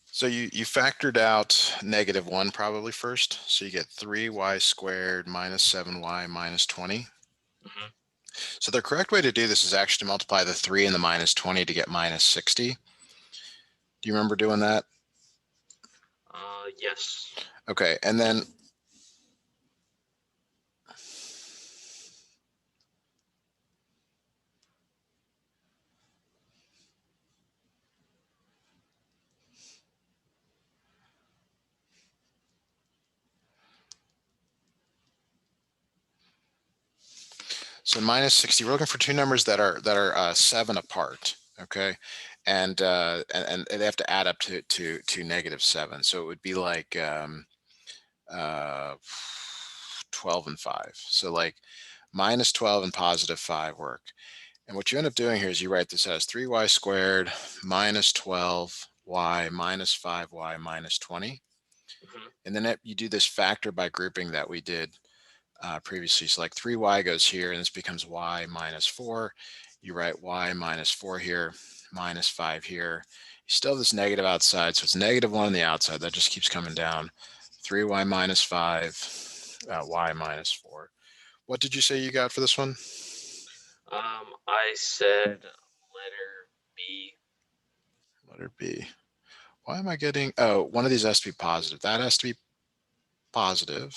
So you factored out -1 probably first. So you get 3y squared minus 7y minus 20. So the correct way to do this is actually to multiply the 3 and the minus 20 to get minus 60. Do you remember doing that? Yes. Okay, and then so minus 60, we're looking for two numbers that are 7 apart, okay? And they have to add up to -7. So it would be like 12 and 5. So like minus 12 and positive 5 work. And what you end up doing here is you write this as 3y squared minus 12y minus 5y minus 20. And then you do this factor by grouping that we did previously. So like 3y goes here, and this becomes y minus 4. You write y minus 4 here, minus 5 here. You still have this negative outside, so it's -1 on the outside. That just keeps coming down. 3y minus 5, y minus 4. What did you say you got for this one? I said letter B. Letter B. Why am I getting, oh, one of these has to be positive. That has to be positive.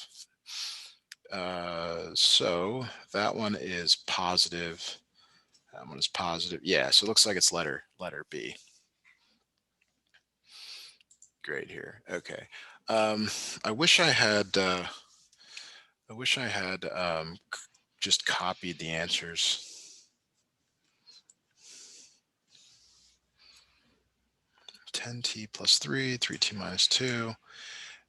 So that one is positive. That one is positive. Yeah, so it looks like it's letter B. Great here. Okay. I wish I had just copied the answers. (10t plus 3, 3t minus 2.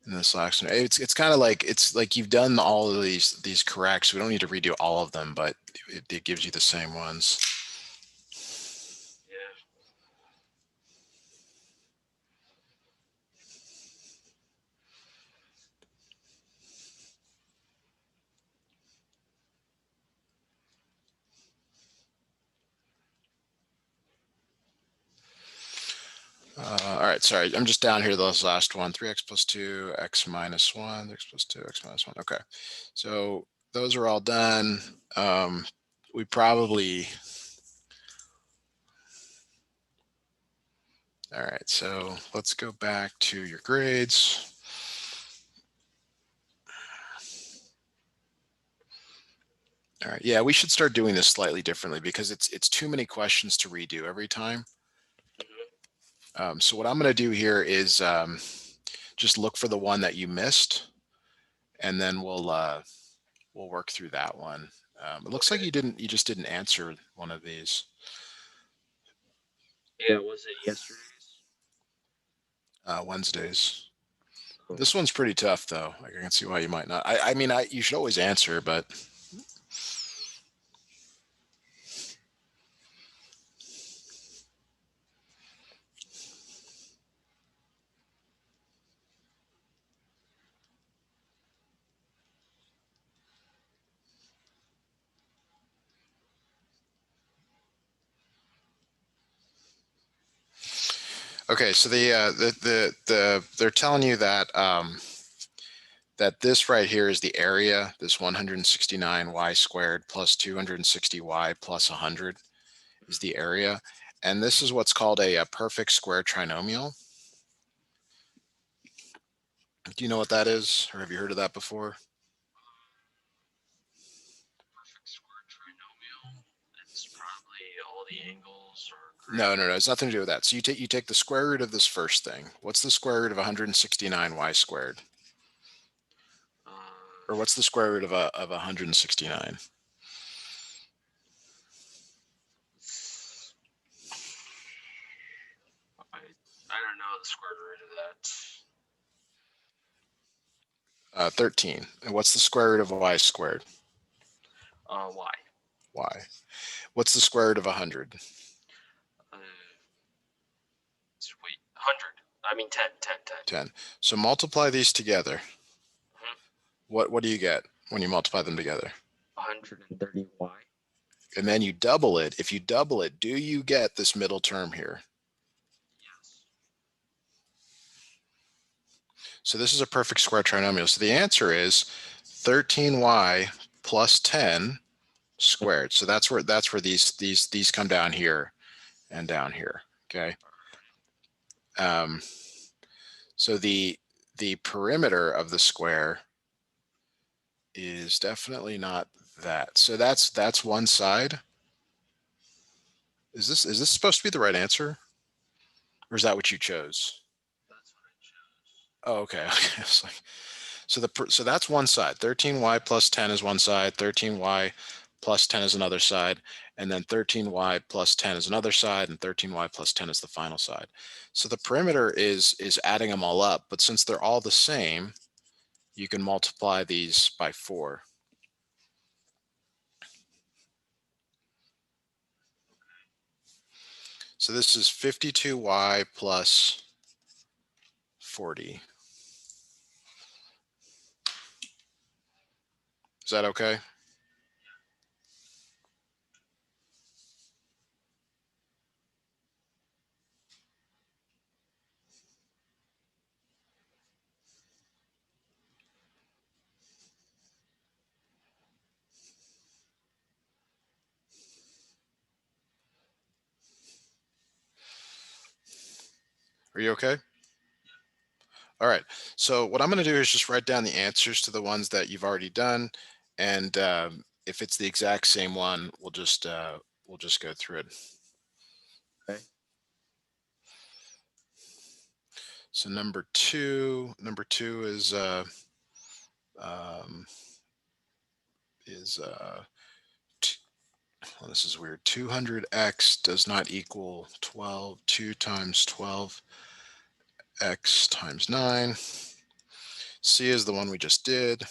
And this last one, it's kind of like, it's like you've done all of these correct, so we don't need to redo all of them, but it gives you the same ones. All right, sorry, I'm just down here, this last one, 3x plus 2, x minus 1, x plus 2, x minus 1. Okay, so those are all done. We probably, all right, so let's go back to your grades. All right, yeah, we should start doing this slightly differently because it's too many questions to redo every time. So what I'm going to do here is just look for the one that you missed, and then we'll work through that one. It looks like you just didn't answer one of these. Yeah, was it yesterday's? Wednesdays. This one's pretty tough though. Like, I can see why you might not. I mean, you should always answer, but. Okay, so they're telling you that that this right here is the area, this 169y squared plus 260y plus 100 is the area. And this is what's called a perfect square trinomial. Do you know what that is, or have you heard of that before? Perfect square trinomial. It's probably all the angles are correct. No, it's nothing to do with that. So you take the square root of this first thing. What's the square root of 169y squared? Or what's the square root of 169? I don't know the square root of that. 13. And what's the square root of y squared? Y. Y. What's the square root of 100? Wait, 100. I mean 10. 10. So multiply these together. What do you get when you multiply them together? 130y. And then you double it. If you double it, do you get this middle term here? Yes. So this is a perfect square trinomial. So the answer is 13y plus 10 squared. So that's where these come down here and down here. Okay. So the perimeter of the square is definitely not that. So that's one side. Is this supposed to be the right answer? Or is that what you chose? That's what I chose. Oh, okay. Okay. It's like, so that's one side. 13y plus 10 is one side. 13y plus 10 is another side. And then 13y plus 10 is another side. And 13y plus 10 is the final side. So the perimeter is adding them all up. But since they're all the same, you can multiply these by 4. So this is 52y plus 40. Is that okay? Are you okay? All right. So what I'm going to do is just write down the answers to the ones that you've already done, and if it's the exact same one, we'll just go through it. Okay. So number two um, is well, this is weird. 200x does not equal 12. 2 times 12x times 9. C is the one we just did.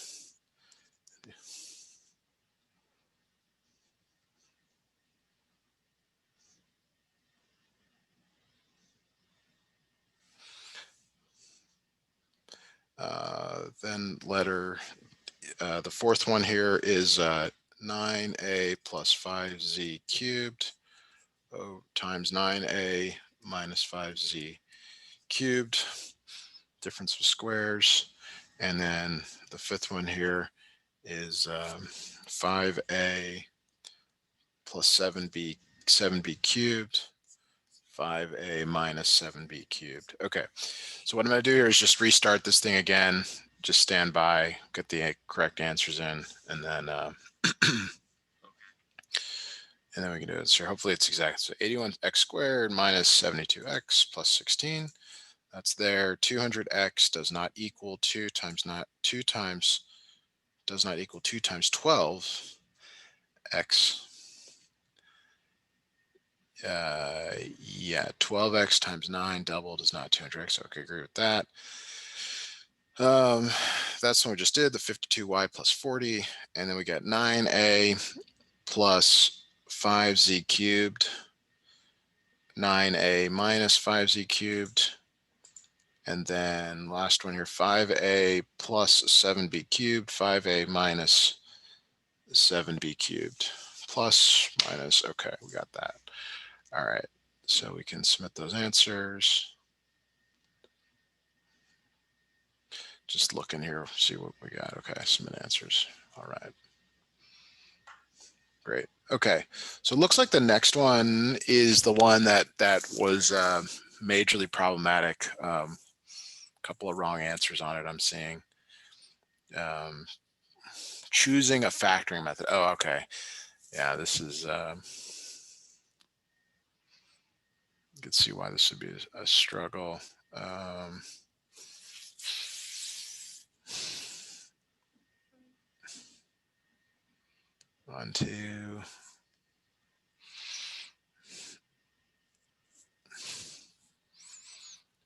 Then letter, the fourth one here is 9a plus 5z cubed times 9a minus 5z cubed, difference of squares. And then the fifth one here is 5a plus 7b cubed, 5a minus 7b cubed. Okay, so what I'm going to do here is just restart this thing again. Just stand by, get the correct answers in, and then and then we can do it. So hopefully it's exact. So 81x squared minus 72x plus 16. That's there. 200x does not equal 2 times not 2 times does not equal 2 times 12x. Yeah, 12x times 9 double is not 200x. Okay, agree with that. That's what we just did, the 52y plus 40, and then we got 9a plus 5z cubed, 9a minus 5z cubed, and then last one here, 5a plus 7b cubed, 5a minus 7b cubed, plus, minus, okay, we got that. All right, so we can submit those answers. Just look in here, see what we got. Okay, submit answers. All right. Great. Okay, so it looks like the next one is the one that was majorly problematic. Couple of wrong answers on it, I'm seeing. Choosing a factoring method. Oh, okay. Yeah, this is, you can see why this would be a struggle. One, two.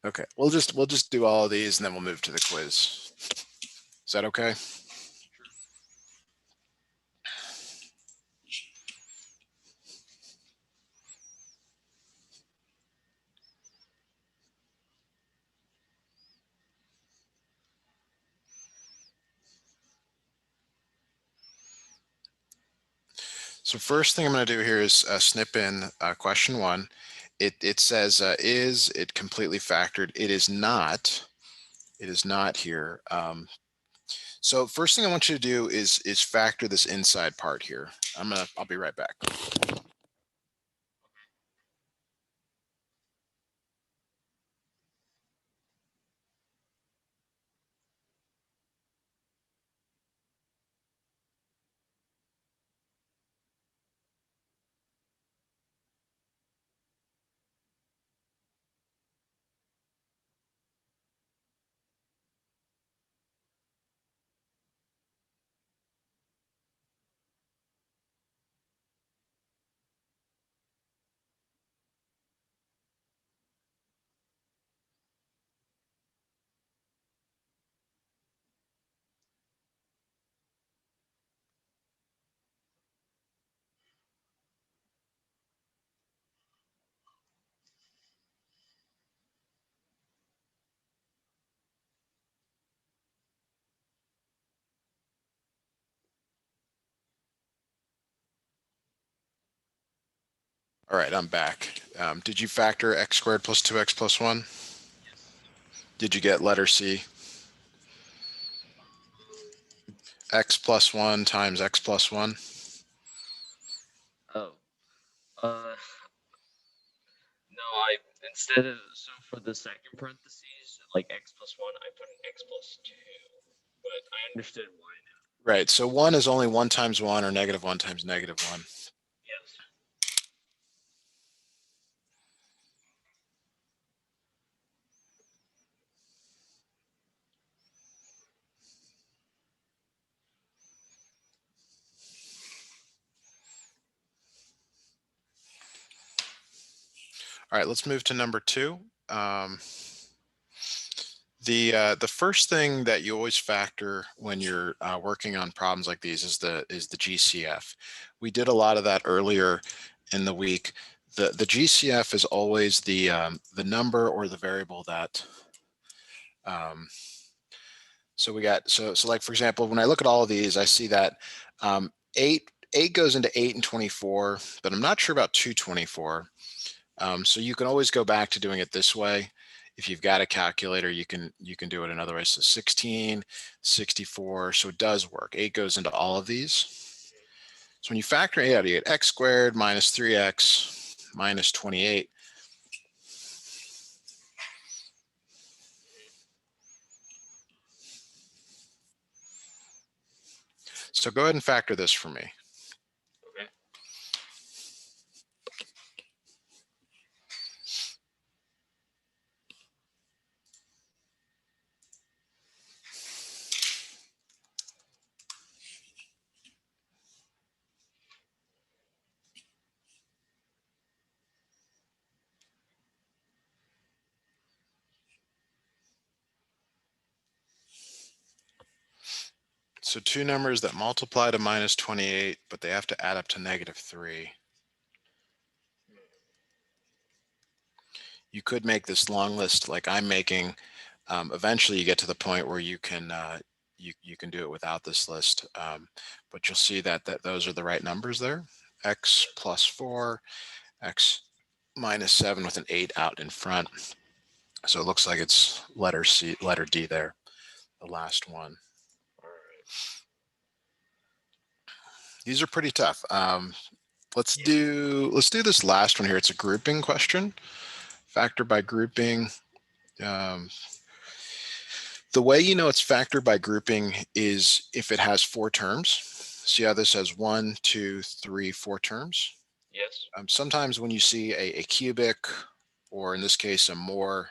Okay, we'll just do all of these and then we'll move to the quiz. Is that okay? Sure. So first thing I'm going to do here is snip in question 1. It says, is it completely factored? It is not. It is not here. So first thing I want you to do is factor this inside part here. I'll be right back. All right, I'm back. Did you factor x squared plus 2x plus 1? Yes. Did you get letter C? X plus 1 times x plus 1? Oh. Uh. No, I instead of so for the second parentheses, like x plus one, I put an x plus two. But I understood why now. Right, so 1 is only 1 times 1 or negative 1 times negative 1. Yes. All right, let's move to number 2. The first thing that you always factor when you're working on problems like these is the GCF. We did a lot of that earlier in the week. The GCF is always the number or the variable that. So we got so like for example, when I look at all of these, I see that 8 goes into 8 and 24, but I'm not sure about 224. So you can always go back to doing it this way. If you've got a calculator, you can do it another way. So 16, 64. So it does work. 8 goes into all of these. So when you factor 8 out, you get x squared minus 3x minus 28. So go ahead and factor this for me. Okay. So two numbers that multiply to minus 28, but they have to add up to negative 3. You could make this long list like I'm making. Eventually, you get to the point where you can do it without this list, but you'll see that those are the right numbers there. X plus 4, x minus 7 with an 8 out in front. So it looks like it's letter C, letter D there, the last one. All right. These are pretty tough. Let's Yeah. do this last one here. It's a grouping question. Factor by grouping. Um, The way you know it's factored by grouping is if it has 4 terms. See how this has 1, 2, 3, 4 terms? Yes. Sometimes when you see a cubic, or in this case, a more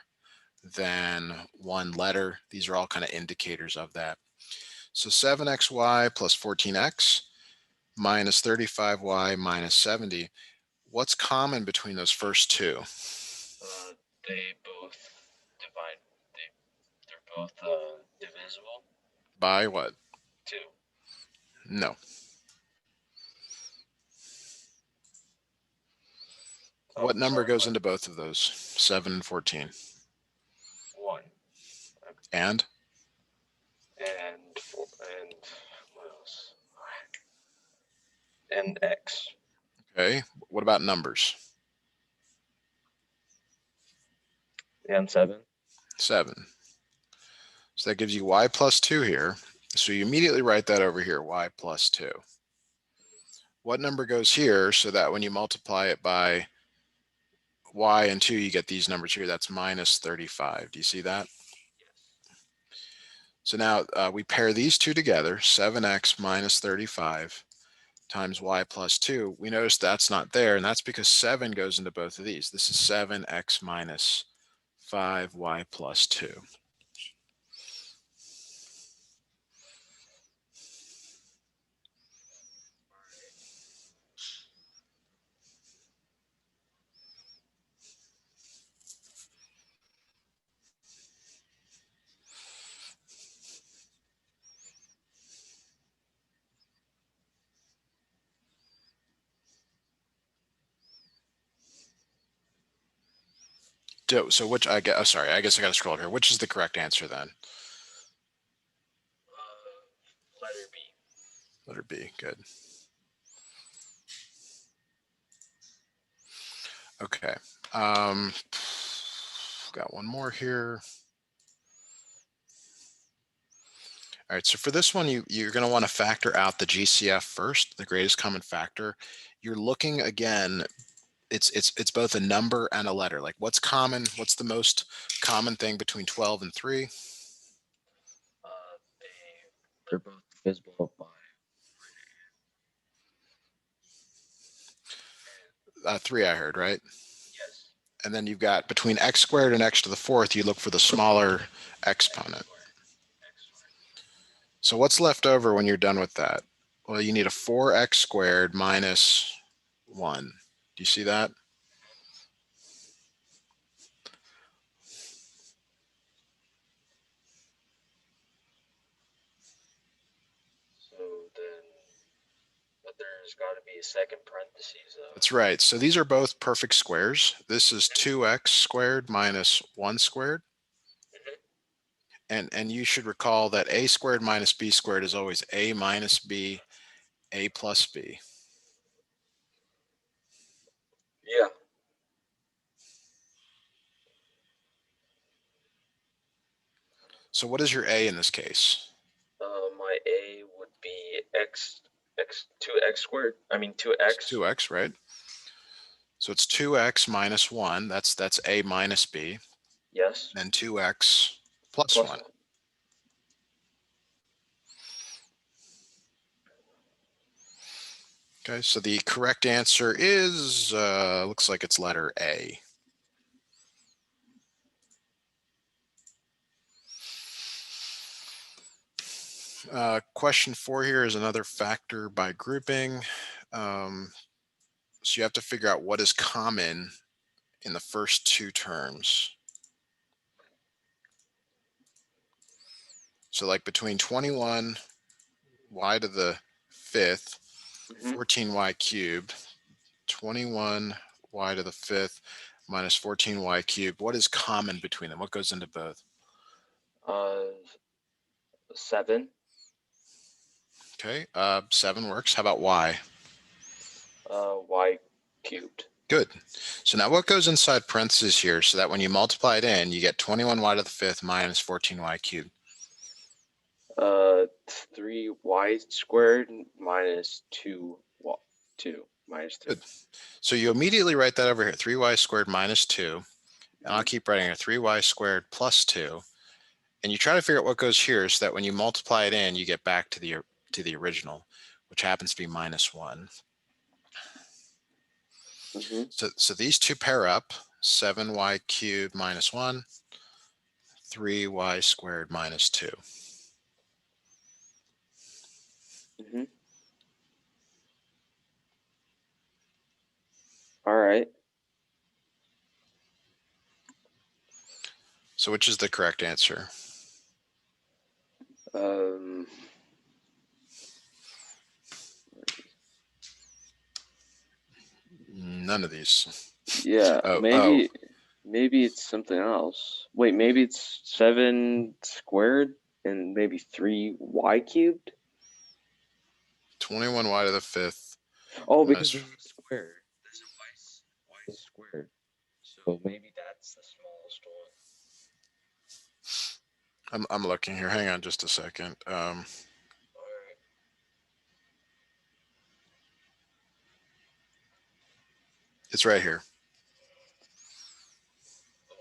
than one letter, these are all kind of indicators of that. So 7xy plus 14x minus 35y minus 70. What's common between those first two? They both divide. They're both divisible. By what? 2. No. Oh, What number sorry. goes What? into both of those? 7 and 14. 1 And? and 4 and what else? And x Okay. What about numbers? and 7. 7. So that gives you y plus 2 here. So you immediately write that over here, y plus 2. What number goes here so that when you multiply it by y and 2, you get these numbers here? That's minus 35. Do you see that? Yes. So now we pair these two together, 7x minus 35 times y plus 2. We notice that's not there, and that's because 7 goes into both of these. This is 7x minus 5y plus 2. So which I guess, oh, sorry, I guess I got to scroll up here. Which is the correct answer then? Letter B. Letter B. Good. Okay. Got one more here. All right, so for this one, you're going to want to factor out the GCF first, the greatest common factor. You're looking again, it's both a number and a letter. Like what's common? What's the most common thing between 12 and 3? They're both divisible by 3, I heard, right? yes. And then you've got between x squared and x to the fourth, you look for the smaller exponent. X squared. So what's left over when you're done with that? Well, you need a 4x squared minus 1. Do you see that? So then, but there's got to be a second parentheses though. That's right. So these are both perfect squares. This is 2x squared minus 1 squared. Mm-hmm. And you should recall that a squared minus b squared is always a minus b, a plus b. Yeah. So what is your a in this case? My A would be x 2x squared. I mean It's 2x. 2x, right? So it's 2x minus 1. That's a minus b. Yes. Then 2x plus Plus 1. one. Okay, so the correct answer is, looks like it's letter A. Question 4 here is another factor by grouping. So you have to figure out what is common in the first two terms. So like between 21 y to the fifth, Mm-hmm. 14y cubed, 21 y to the fifth minus 14y cubed. What is common between them? What goes into both? 7. Okay, 7 works. How about y? Y cubed. Good. So now what goes inside parentheses here so that when you multiply it in, you get 21y to the fifth minus 14y cubed? 3y squared minus 2 minus 2. Good. So you immediately write that over here, 3y squared minus 2. And I'll Mm-hmm. keep writing a 3y squared plus 2. And you try to figure out what goes here so that when you multiply it in, you get back to the original, which happens to be minus 1. Mm-hmm. So these two pair up, 7y cubed minus 1, 3y squared minus 2. Mm-hmm. All right. So which is the correct answer? Um. None of these. Yeah. Oh, Maybe it's something else. Wait. Maybe it's 7 squared and maybe 3y cubed. 21y to the fifth Oh, because minus. there's a square. There's a y squared. So maybe that's the smallest one. I'm looking here. Hang on just a second. Alright. It's right here. Oh,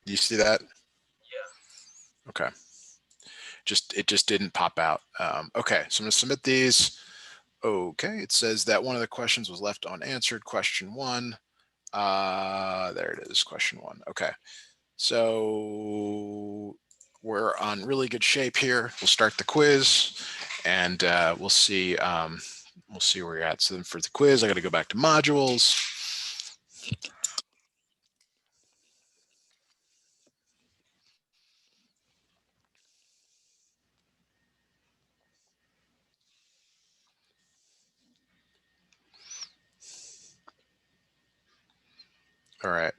You see that? yeah. Okay. It just didn't pop out. Okay, so I'm gonna submit these. Okay, it says that one of the questions was left unanswered. Question one. There it is. Question one. Okay, so we're on really good shape here. We'll start the quiz, and we'll see where you're at. So then for the quiz, I got to go back to modules. All right.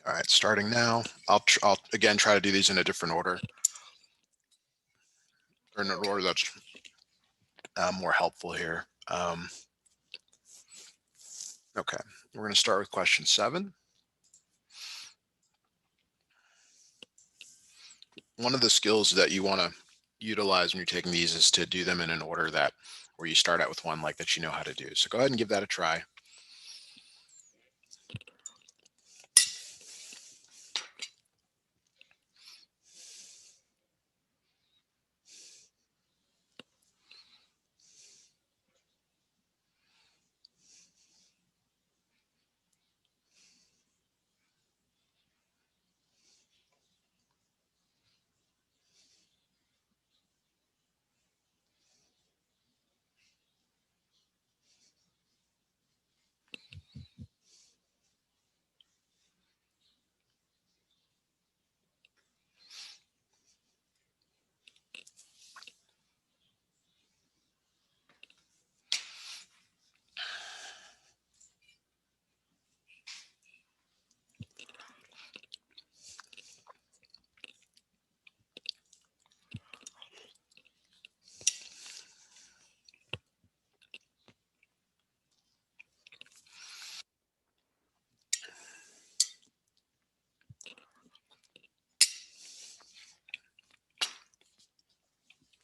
All right, starting now. I'll again try to do these in a different order, or in an order that's more helpful here. Okay, we're going to start with question 7. One of the skills that you want to utilize when you're taking these is to do them in an order that where you start out with one like that you know how to do. So go ahead and give that a try.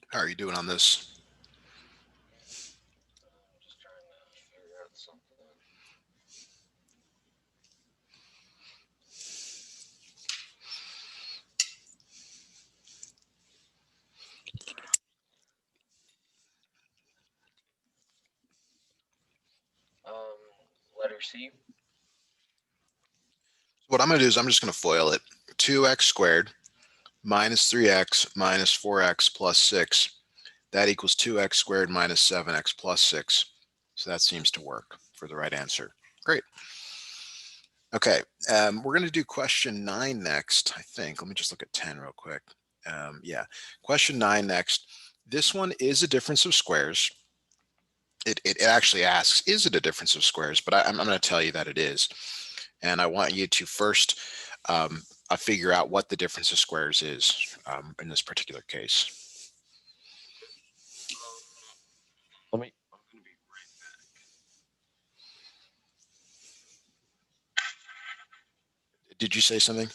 How are you doing on this? I'm just trying to figure out something. Um, Letter C. What I'm going to do is I'm just going to FOIL it. 2x squared minus 3x minus 4x plus 6. That equals 2x squared minus 7x plus 6. So that seems to work for the right answer. Great. Okay, we're going to do question 9 next, I think. Let me just look at 10 real quick. Yeah, question 9 next. This one is a difference of squares. It actually asks, is it a difference of squares? But I'm going to tell you that it is. And I want you to first figure out what the difference of squares is in this particular case. Let me. I'm gonna be right back. Did you say something?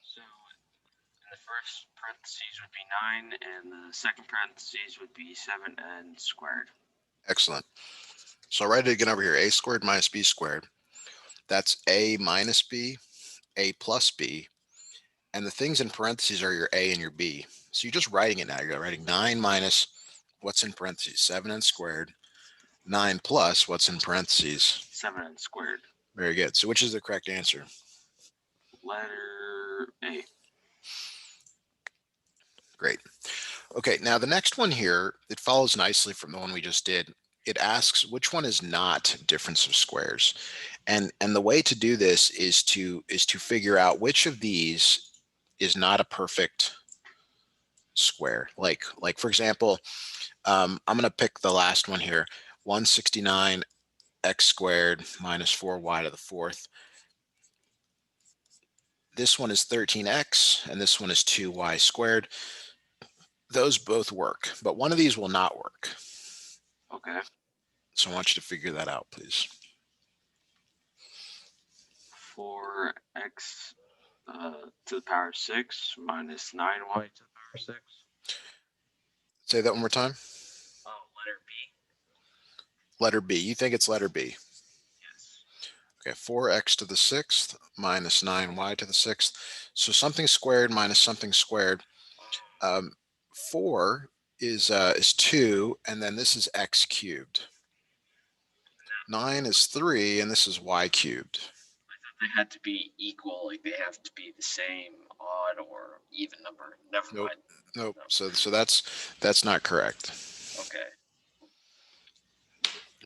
So in the first parentheses would be 9, and the second parentheses would be 7n squared. Excellent. So I'll write it again over here. A squared minus b squared. That's a minus b, a plus b. And the things in parentheses are your a and your b. So you're just writing it now. You're writing 9 minus what's in parentheses, 7n squared, 9 plus what's in parentheses. 7n squared. Very good. So which is the correct answer? Letter letter A. Great. Okay, now the next one here, it follows nicely from the one we just did. It asks which one is not difference of squares. And the way to do this is to figure out which of these is not a perfect square. Like for example, I'm going to pick the last one here, 169 x squared minus 4y to the fourth. This one is 13x and this one is 2y squared. Those both work, but one of these will not work. Okay. So I want you to figure that out, please. 4x to the power 6 minus 9y to the power 6. Say that one more time. Letter B. Letter B. You think it's letter B. Yes. Okay, 4x to the sixth minus 9y to the sixth. So something squared minus something squared. 4 is 2, and then this is x cubed. 9 is 3, and this is y cubed. I thought they had to be equal, like they have to be the same, odd, or even number. Never Nope. mind. Nope. No. So that's not correct. Okay.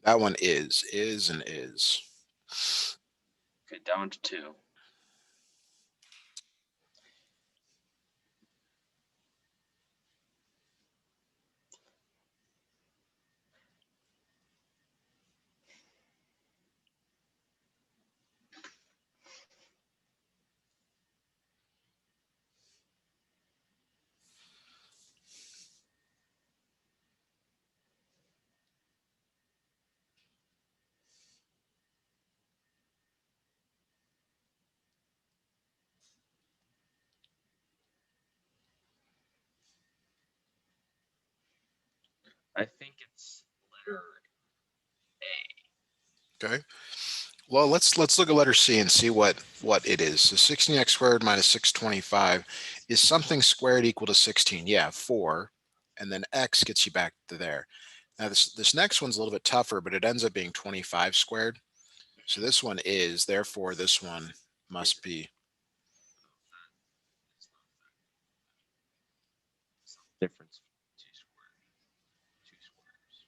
That one is and is. Okay, down to 2. I think it's letter A. Okay. Well, let's look at letter C and see what it is. So 16x squared minus 625 is something squared equal to 16. Yeah, 4, and then x gets you back to there. Now this next one's a little bit tougher, but it ends up being 25 squared. So this one is, therefore this one must be. Difference between 2 squared. 2 squares.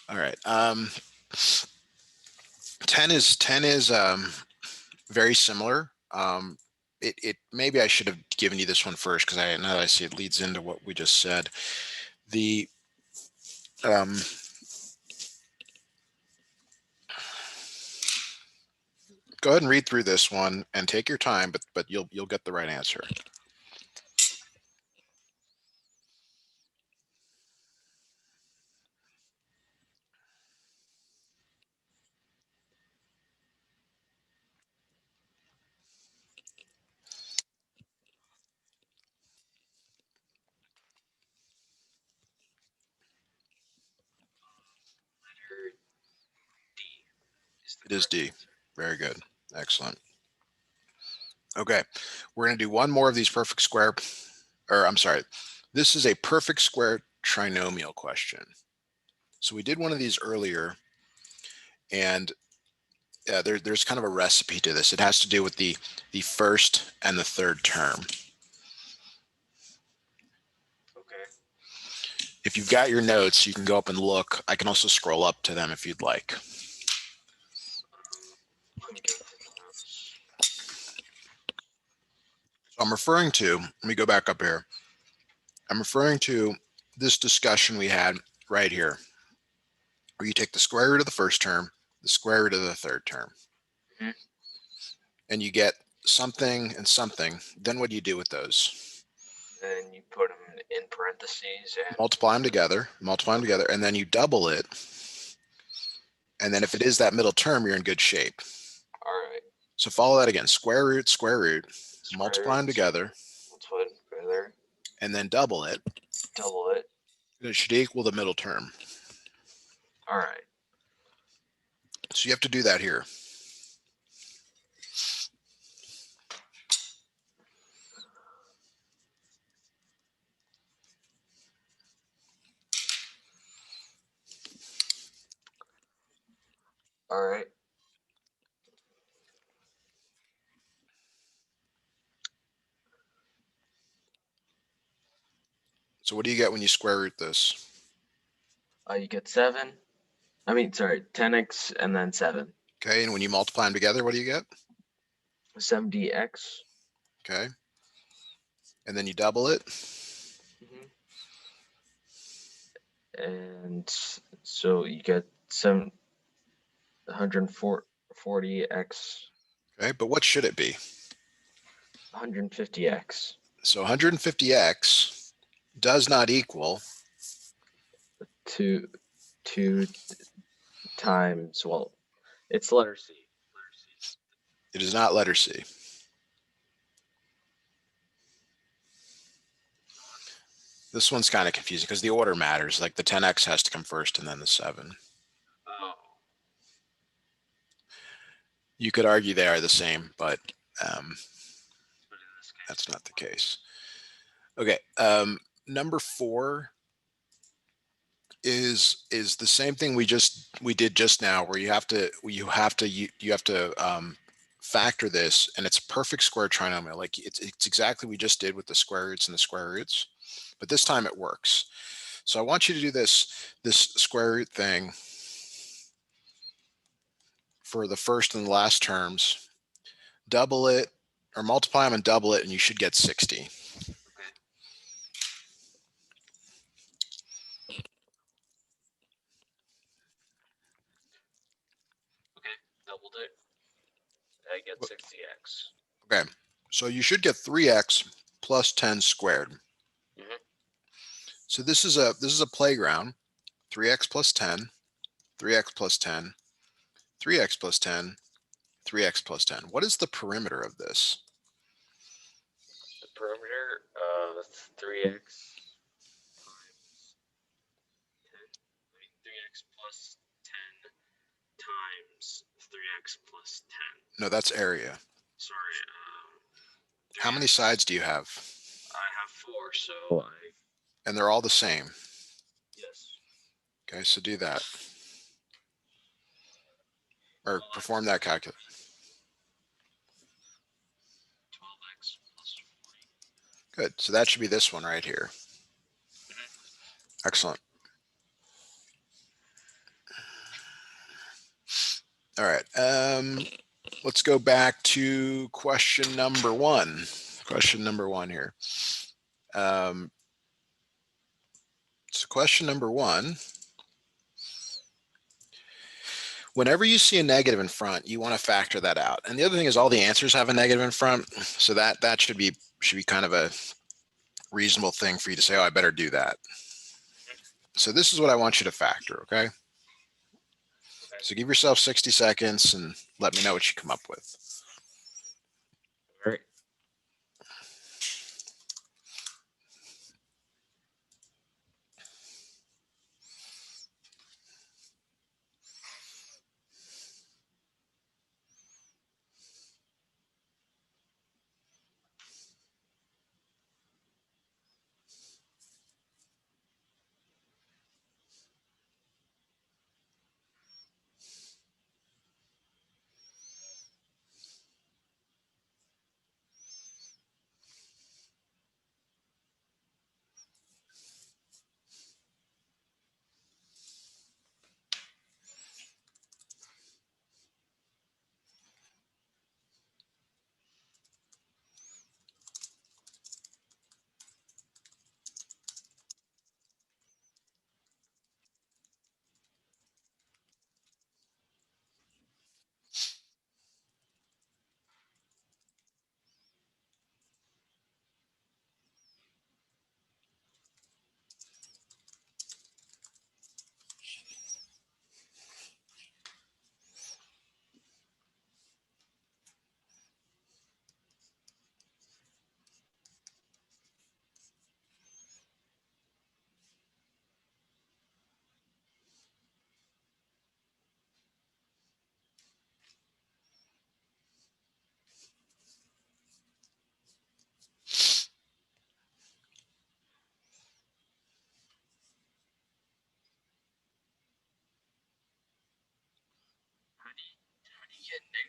All right. 10 is very similar. It maybe I should have given you this one first because now that I see it leads into what we just said. The go ahead and read through this one and take your time, but you'll get the right answer. Letter D is the It is correct D. answer. Very good. Excellent. Okay, we're going to do one more of these perfect square, or I'm sorry, this is a perfect square trinomial question. So we did one of these earlier, and there's kind of a recipe to this. It has to do with the first and the third term. Okay. If you've got your notes, you can go up and look. I can also scroll up to them if you'd like. Let me go to the notes. So I'm referring to, let me go back up here. I'm referring to this discussion we had right here, where you take the square root of the first term, the square root of the third term, Mhm. and you get something and something. Then what do you do with those? Then you put them in parentheses and Multiply them together, and then you double it. And then if it is that middle term, you're in good shape. all right. So follow that again, square root, multiply Square them root. together, Let's put it together. and then double it. Double it. It should equal the middle term. All right. So you have to do that here. All right. So what do you get when you square root this? You get 7. I mean, sorry, 10x and then 7. Okay, and when you multiply them together, what do you get? 70x. Okay, and then you double it. Mhm. And so you get 740x, Okay, but what should it be? 150x. So 150x does not equal, Two, two times, well, it's letter C. Letter C. it is not letter C. This one's kind of confusing because the order matters. Like the 10x has to come first and then the 7. Oh. You could argue they are the same, but But in this case, that's not the case. Okay, number 4 is the same thing we did just now, where you have to factor this, and it's a perfect square trinomial. Like it's exactly what we just did with the square roots and the square roots, but this time it works. So I want you to do this square root thing for the first and the last terms. Double it or multiply them and double it, and you should get 60. okay. Okay, doubled it. I get 60x. Okay, so you should get 3x plus 10 squared. Mhm. So this is a playground. 3x plus 10, 3x plus 10, 3x plus 10, 3x plus 10. What is the perimeter of this? The perimeter of 3x times 10. I mean, 3x plus 10 times 3x plus 10. No, that's area. Sorry, How many 3x. sides do you have? I have 4, so I. And they're all the same. Yes. Okay, so do that. Or 12x perform that plus calculation. 40. 12x plus 40. Good. So that should be this one right here. Mhm. Excellent. All right. Let's go back to question number 1. Question number 1 here. So question number 1. Whenever you see a negative in front, you want to factor that out. And the other thing is all the answers have a negative in front. So that should be kind of a reasonable thing for you to say, oh, I better do that. So this is what I want you to factor, okay? Okay. So give yourself 60 seconds and let me know what you come up with. All right.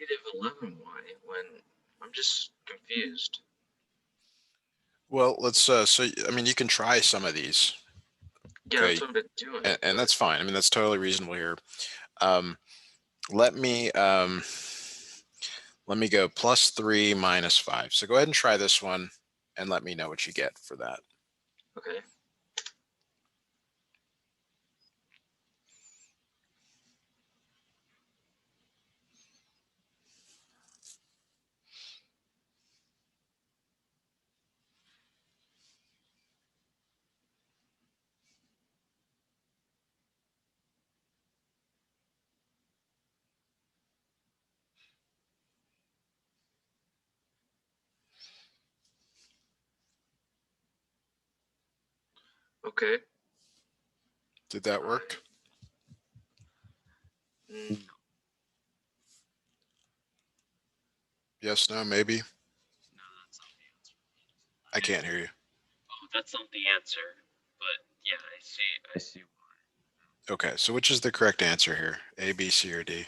-11y when I'm just confused. Well, let's so I mean you can try some of these, Yeah, that's okay? what I'm doing, And but that's fine. I mean that's totally reasonable here. Um let me go +3 -5. So go ahead and try this one and let me know what you get for that. okay. Okay. Did that I work? no, Yes, no, maybe? no, that's not the answer. I I mean, can't hear you. oh, that's not the answer. But yeah, I see. I see why. Okay, so which is the correct answer here? A, B, C, or D?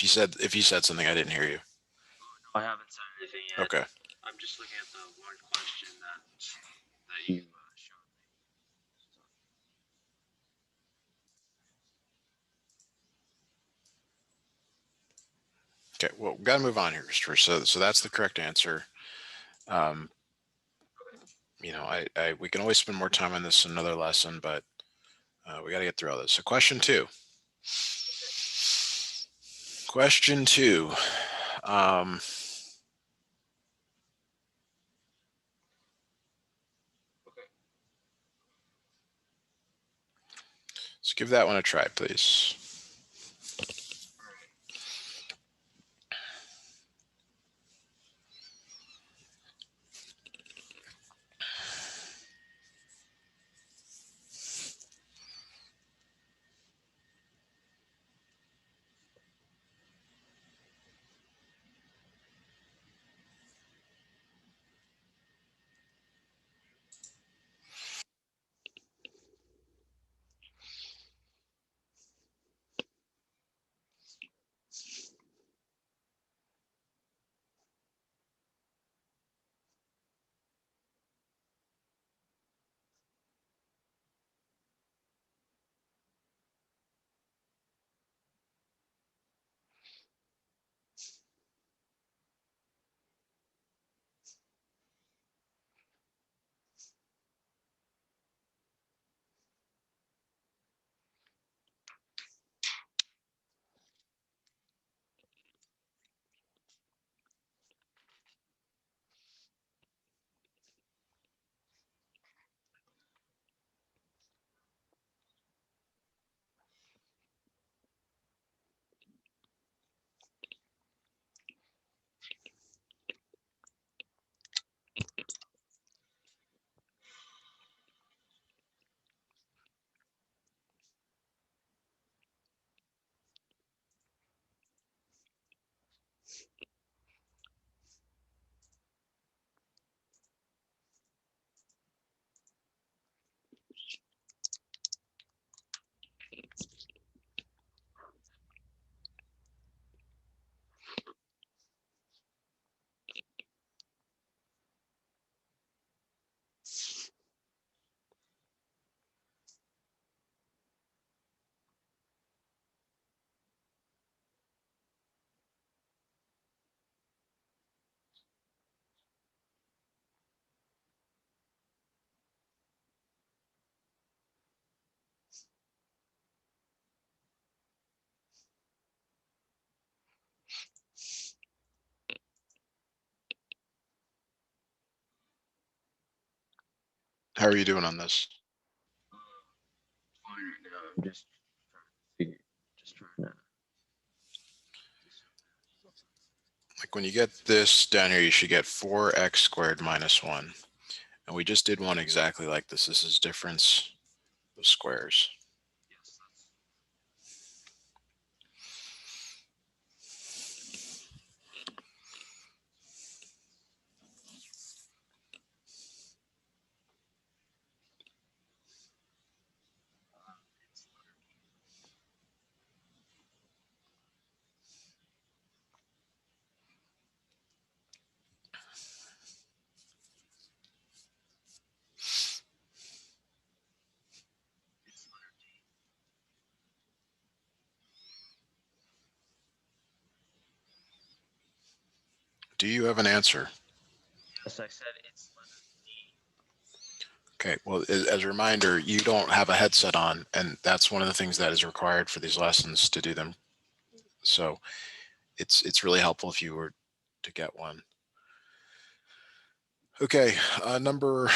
So If you said something, I didn't hear you. I haven't said anything yet. Okay. I'm just looking at the one question that you showed me. So, Okay, well, we got to move on here, Christopher. So that's the correct answer. Um, we can always spend more time on this in another lesson, but we got to get through all this. So question two. Question two. Um, okay. let's give that one a try, please. All right. How are you doing on this? Fine right now. I'm just trying to figure. Just trying to do some. Like when you get this down here, you should get 4x squared minus 1. And we just did one exactly like this. This is difference of squares. Yes, that's do you have an answer? Yes, I said it's letter D. Okay, well, as a reminder, you don't have a headset on, and that's one of the things that is required for these lessons to do them. So it's really helpful if you were to get one. Okay, number,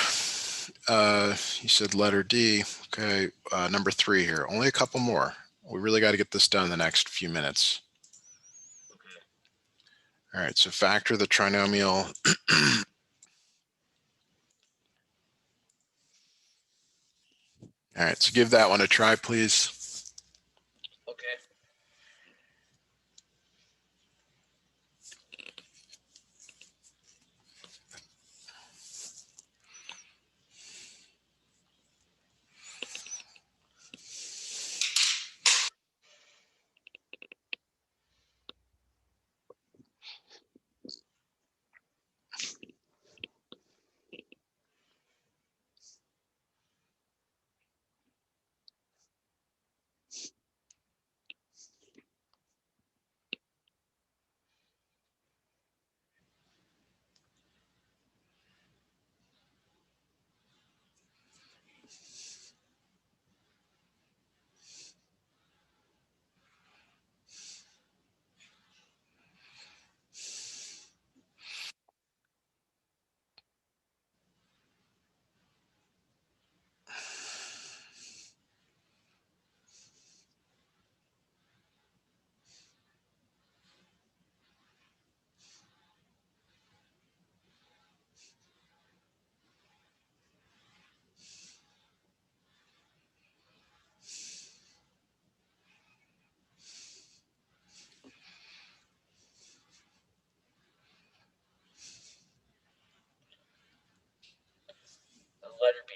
you said letter D. Okay, number 3 here. Only a couple more. We really got to get this done in the next few minutes. Okay. All right, so factor the trinomial. All right, so give that one a try, please. Okay. Letter B.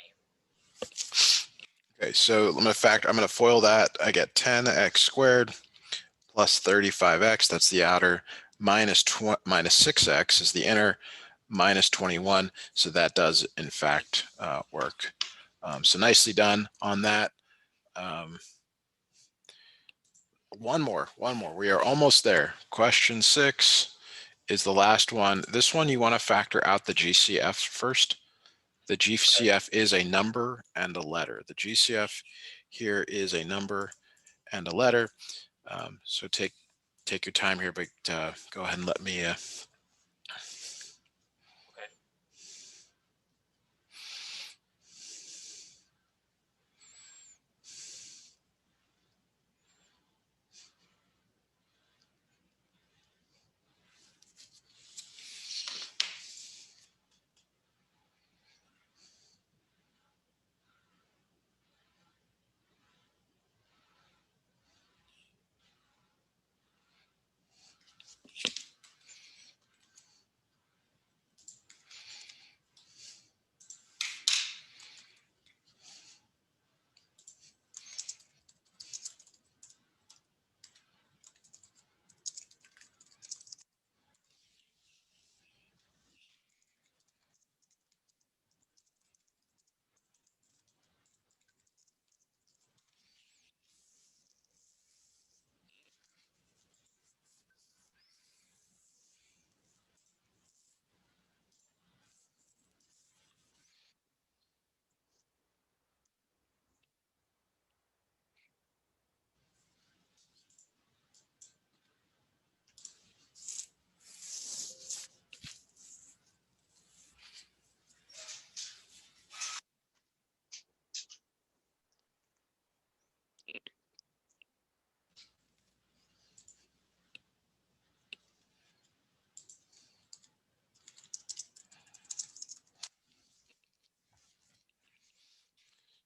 Okay, so I'm going to FOIL that. I get 10x squared plus 35x, that's the outer, minus 6x is the inner, minus 21. So that does in fact work. So nicely done on that. One more. We are almost there. Question 6 is the last one. This one you want to factor out the GCF first. The GCF is a number and a letter. The GCF here is a number and a letter. So take your time here, but go ahead and let me. Okay.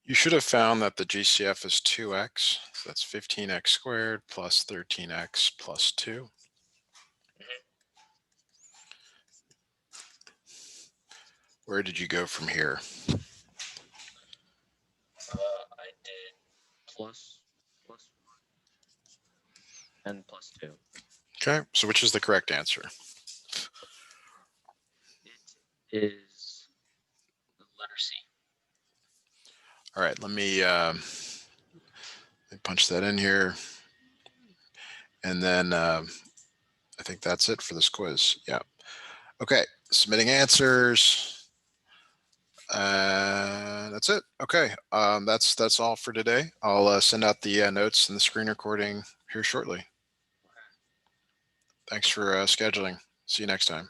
You should have found that the GCF is 2x. So that's 15x squared plus 13x plus 2. Mm-hmm. Where did you go from here? I did plus 1 and plus 2. Okay, so which is the correct answer? It is the letter C. All right, let me punch that in here. And then I think that's it for this quiz. Yeah. Okay, submitting answers. That's it. Okay, that's all for today. I'll send out the notes and the screen recording here shortly. Thanks for scheduling. See you next time.